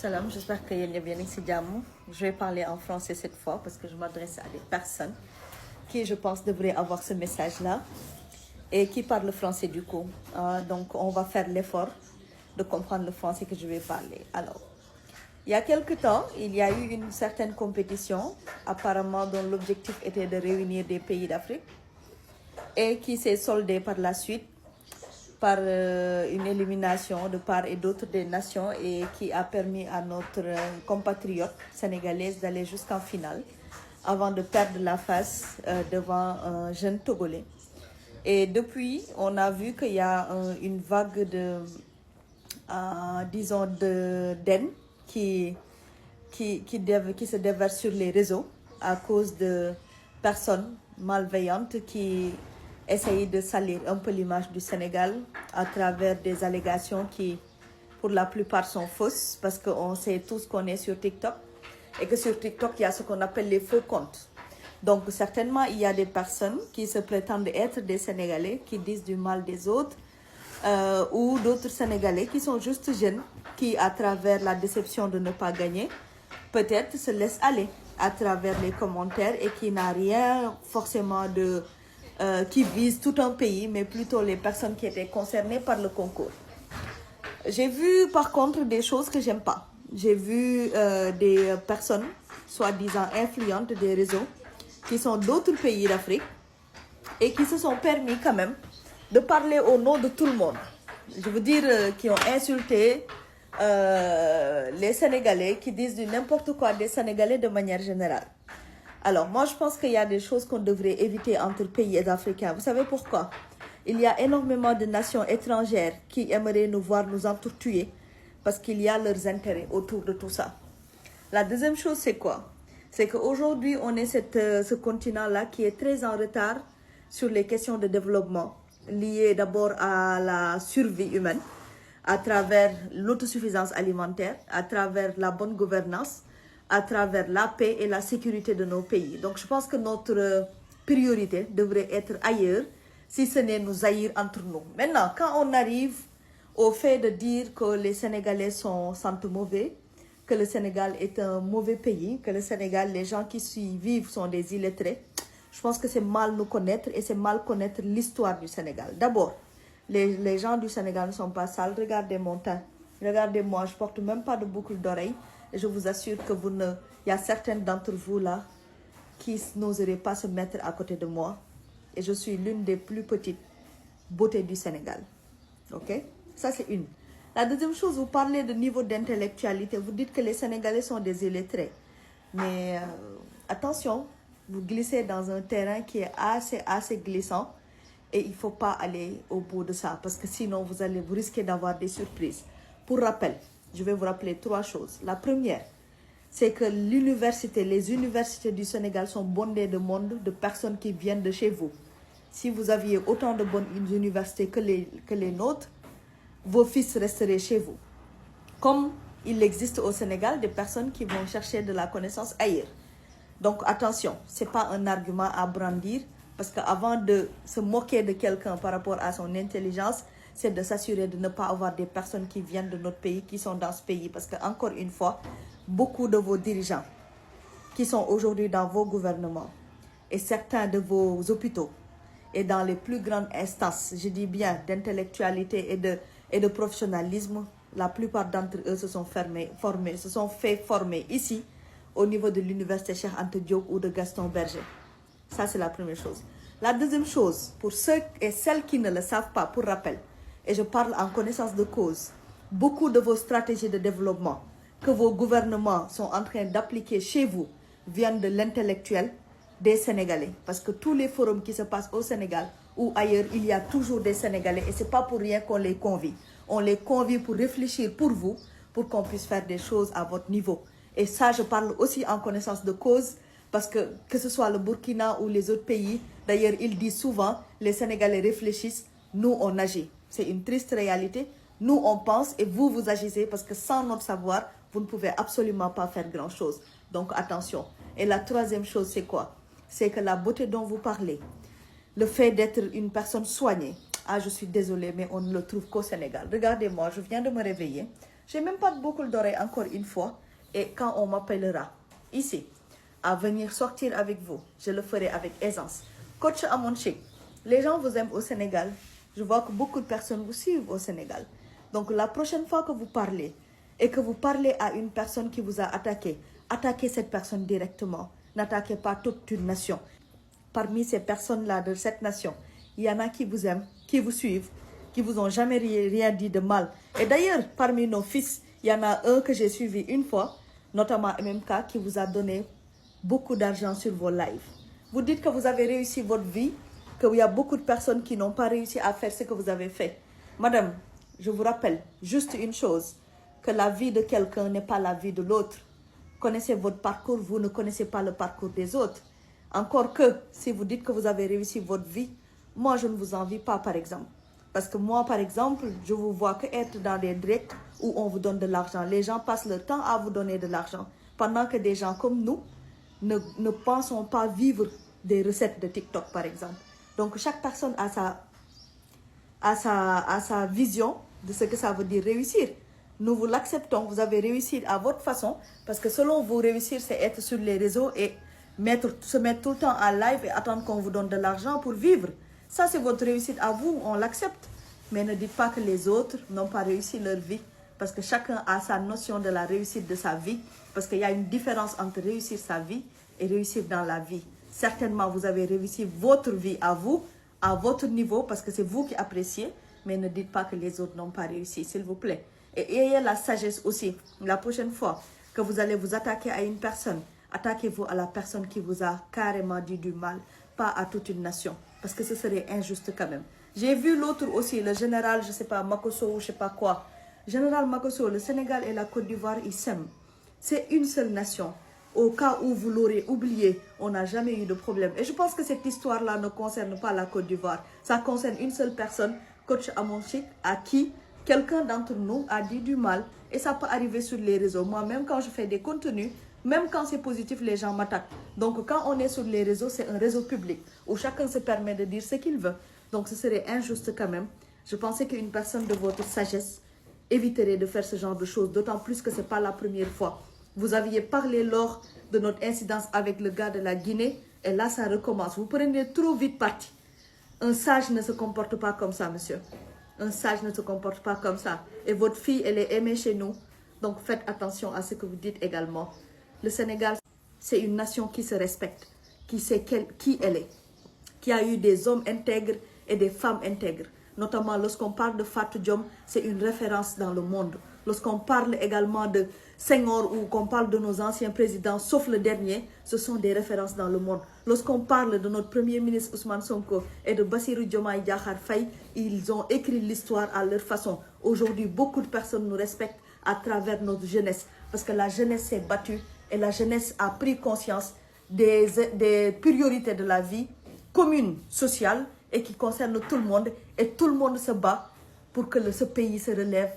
Salam, j'espère que y a bien ici Diamou. Je vais parler en français cette fois parce que je m'adresse à des personnes qui, je pense, devraient avoir ce message-là et qui parlent français du coup. Donc, on va faire l'effort de comprendre le français que je vais parler. Alors, il y a quelque temps, il y a eu une certaine compétition, apparemment dont l'objectif était de réunir des pays d'Afrique et qui s'est soldée par la suite par une élimination de part et d'autre des nations et qui a permis à notre compatriote sénégalaise d'aller jusqu'en finale avant de perdre la face devant un jeune Togolais. Et depuis, on a vu qu'il y a une vague de, disons, de d'haine qui se déverse sur les réseaux à cause de personnes malveillantes qui essayent de salir un peu l'image du Sénégal à travers des allégations qui, pour la plupart, sont fausses parce qu'on sait tous qu'on est sur TikTok et que sur TikTok, il y a ce qu'on appelle les faux comptes. Donc, certainement, il y a des personnes qui se prétendent être des Sénégalais, qui disent du mal des autres, ou d'autres Sénégalais qui sont juste jeunes, qui, à travers la déception de ne pas gagner, peut-être se laissent aller à travers les commentaires et qui n'a rien forcément de... qui vise tout un pays, mais plutôt les personnes qui étaient concernées par le concours. J'ai vu par contre des choses que j'aime pas. J'ai vu des personnes, soi-disant influentes des réseaux, qui sont d'autres pays d'Afrique et qui se sont permis quand même de parler au nom de tout le monde. Je veux dire, qui ont insulté les Sénégalais, qui disent du n'importe quoi des Sénégalais de manière générale. Alors, moi, je pense qu'il y a des choses qu'on devrait éviter entre pays africains. Vous savez pourquoi? Il y a énormément de nations étrangères qui aimeraient nous voir nous entretuer parce qu'il y a leurs intérêts autour de tout ça. La deuxième chose, c'est quoi? C'est qu'aujourd'hui, on est ce continent-là qui est très en retard sur les questions de développement liées d'abord à la survie humaine, à travers l'autosuffisance alimentaire, à travers la bonne gouvernance, à travers la paix et la sécurité de nos pays. Donc je pense que notre priorité devrait être ailleurs, si ce n'est nous haïr entre nous. Maintenant, quand on arrive au fait de dire que les Sénégalais sentent mauvais, que le Sénégal est un mauvais pays, que le Sénégal, les gens qui y vivent sont des illettrés, je pense que c'est mal nous connaître et c'est mal connaître l'histoire du Sénégal. D'abord, les gens du Sénégal ne sont pas sales. Regardez mon teint. Regardez-moi, je ne porte même pas de boucle d'oreille. Et je vous assure que il y a certaines d'entre vous là qui n'oseraient pas se mettre à côté de moi. Et je suis l'une des plus petites beautés du Sénégal. Ok? Ça, c'est une. La deuxième chose, vous parlez de niveau d'intellectualité. Vous dites que les Sénégalais sont des illettrés. Mais attention, vous glissez dans un terrain qui est assez glissant. Et il ne faut pas aller au bout de ça. Parce que sinon, vous risquez d'avoir des surprises. Pour rappel, je vais vous rappeler 3 choses. La première, c'est que les universités du Sénégal sont bondées de monde, de personnes qui viennent de chez vous. Si vous aviez autant de bonnes universités que les nôtres, vos fils resteraient chez vous. Comme il existe au Sénégal des personnes qui vont chercher de la connaissance ailleurs. Donc attention, ce n'est pas un argument à brandir, parce qu'avant de se moquer de quelqu'un par rapport à son intelligence, c'est de s'assurer de ne pas avoir des personnes qui viennent de notre pays, qui sont dans ce pays. Parce que, encore une fois, beaucoup de vos dirigeants qui sont aujourd'hui dans vos gouvernements et certains de vos hôpitaux et dans les plus grandes instances, je dis bien d'intellectualité et de professionnalisme, la plupart d'entre eux se sont fait former ici, au niveau de l'université Cheikh Anta Diop ou de Gaston Berger. Ça, c'est la première chose. La deuxième chose, pour ceux et celles qui ne le savent pas, pour rappel, et je parle en connaissance de cause, beaucoup de vos stratégies de développement que vos gouvernements sont en train d'appliquer chez vous viennent de l'intellectuel des Sénégalais. Parce que tous les forums qui se passent au Sénégal ou ailleurs, il y a toujours des Sénégalais et ce n'est pas pour rien qu'on les convie. On les convie pour réfléchir pour vous, pour qu'on puisse faire des choses à votre niveau. Et ça, je parle aussi en connaissance de cause parce que ce soit le Burkina ou les autres pays, d'ailleurs, ils disent souvent, les Sénégalais réfléchissent, nous, on agit. C'est une triste réalité. Nous, on pense et vous, vous agissez parce que sans notre savoir, vous ne pouvez absolument pas faire grand-chose. Donc, attention. Et la troisième chose, c'est quoi? C'est que la beauté dont vous parlez, le fait d'être une personne soignée, je suis désolée, mais on ne le trouve qu'au Sénégal. Regardez-moi, je viens de me réveiller. J'ai même pas de boucle d'oreille encore une fois. Et quand on m'appellera ici à venir sortir avec vous, je le ferai avec aisance. Coach Amon Chic, les gens vous aiment au Sénégal. Je vois que beaucoup de personnes vous suivent au Sénégal. Donc la prochaine fois que vous parlez et que vous parlez à une personne qui vous a attaqué, attaquez cette personne directement. N'attaquez pas toute une nation. Parmi ces personnes-là de cette nation, il y en a qui vous aiment, qui vous suivent, qui vous ont jamais rien dit de mal. Et d'ailleurs, parmi nos fils, il y en a un que j'ai suivi une fois, notamment MMK, qui vous a donné beaucoup d'argent sur vos lives. Vous dites que vous avez réussi votre vie, qu'il y a beaucoup de personnes qui n'ont pas réussi à faire ce que vous avez fait. Madame, je vous rappelle juste une chose, que la vie de quelqu'un n'est pas la vie de l'autre. Connaissez votre parcours, vous ne connaissez pas le parcours des autres. Encore que, si vous dites que vous avez réussi votre vie, moi je ne vous envie pas par exemple. Parce que moi par exemple, je vous vois que être dans des directs où on vous donne de l'argent. Les gens passent leur temps à vous donner de l'argent. Pendant que des gens comme nous ne pensons pas vivre des recettes de TikTok par exemple. Donc chaque personne a sa vision de ce que ça veut dire réussir. Nous vous l'acceptons, vous avez réussi à votre façon, parce que selon vous, réussir, c'est être sur les réseaux et se mettre tout le temps en live et attendre qu'on vous donne de l'argent pour vivre. Ça, c'est votre réussite à vous, on l'accepte. Mais ne dites pas que les autres n'ont pas réussi leur vie, parce que chacun a sa notion de la réussite de sa vie, parce qu'il y a une différence entre réussir sa vie et réussir dans la vie. Certainement, vous avez réussi votre vie à vous, à votre niveau, parce que c'est vous qui appréciez, mais ne dites pas que les autres n'ont pas réussi, s'il vous plaît. Et ayez la sagesse aussi, la prochaine fois que vous allez vous attaquer à une personne, attaquez-vous à la personne qui vous a carrément dit du mal, pas à toute une nation, parce que ce serait injuste quand même. J'ai vu l'autre aussi, le général, je ne sais pas, Makosso ou je ne sais pas quoi. Général Makosso, le Sénégal et la Côte d'Ivoire, ils s'aiment. C'est une seule nation. Au cas où vous l'aurez oublié, on n'a jamais eu de problème. Et je pense que cette histoire-là ne concerne pas la Côte d'Ivoire. Ça concerne une seule personne, Coach Amon Chic, à qui quelqu'un d'entre nous a dit du mal. Et ça peut arriver sur les réseaux. Moi, même quand je fais des contenus, même quand c'est positif, les gens m'attaquent. Donc quand on est sur les réseaux, c'est un réseau public où chacun se permet de dire ce qu'il veut. Donc ce serait injuste quand même. Je pensais qu'une personne de votre sagesse éviterait de faire ce genre de choses. D'autant plus que ce n'est pas la première fois. Vous aviez parlé lors de notre incidence avec le gars de la Guinée. Et là, ça recommence. Vous prenez trop vite parti. Un sage ne se comporte pas comme ça, monsieur. Un sage ne se comporte pas comme ça. Et votre fille, elle est aimée chez nous. Donc faites attention à ce que vous dites également. Le Sénégal, c'est une nation qui se respecte, qui sait qui elle est, qui a eu des hommes intègres et des femmes intègres. Notamment lorsqu'on parle de Fatou Diom, c'est une référence dans le monde. Lorsqu'on parle également de Senghor ou qu'on parle de nos anciens présidents, sauf le dernier, ce sont des références dans le monde. Lorsqu'on parle de notre premier ministre Ousmane Sonko et de Bassirou Diomaye Diakhar Faye, ils ont écrit l'histoire à leur façon. Aujourd'hui, beaucoup de personnes nous respectent à travers notre jeunesse, parce que la jeunesse s'est battue et la jeunesse a pris conscience des priorités de la vie commune, sociale, et qui concerne tout le monde. Et tout le monde se bat pour que ce pays se relève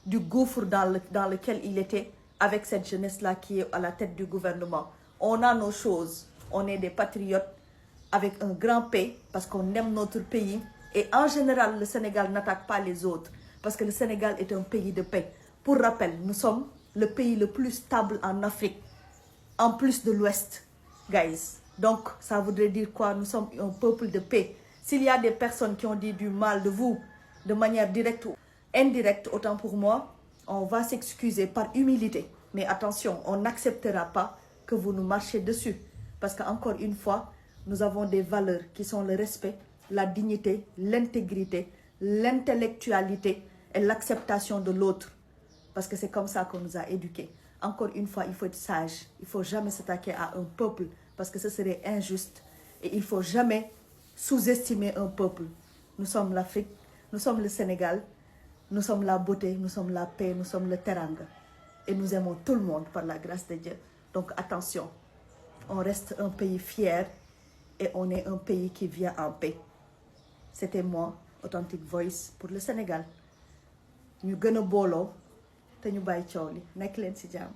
du gouffre dans lequel il était, avec cette jeunesse-là qui est à la tête du gouvernement. On a nos choses, on est des patriotes avec un grand P, parce qu'on aime notre pays. Et en général, le Sénégal n'attaque pas les autres, parce que le Sénégal est un pays de paix. Pour rappel, nous sommes le pays le plus stable en Afrique, en plus de l'Ouest, guys. Donc, ça voudrait dire quoi? Nous sommes un peuple de paix. S'il y a des personnes qui ont dit du mal de vous, de manière directe ou indirecte, autant pour moi, on va s'excuser par humilité. Mais attention, on n'acceptera pas que vous nous marchiez dessus. Parce qu'encore une fois, nous avons des valeurs qui sont le respect, la dignité, l'intégrité, l'intellectualité et l'acceptation de l'autre. Parce que c'est comme ça qu'on nous a éduqués. Encore une fois, il faut être sage. Il ne faut jamais s'attaquer à un peuple parce que ce serait injuste. Et il ne faut jamais sous-estimer un peuple. Nous sommes l'Afrique, nous sommes le Sénégal, nous sommes la beauté, nous sommes la paix, nous sommes le teranga. Et nous aimons tout le monde par la grâce de Dieu. Donc attention, on reste un pays fier et on est un pays qui vient en paix. C'était moi, Authentic Voice pour le Sénégal. Ñu gën a booloo te ñu bàyyi coow li nekk leen ci jàmm.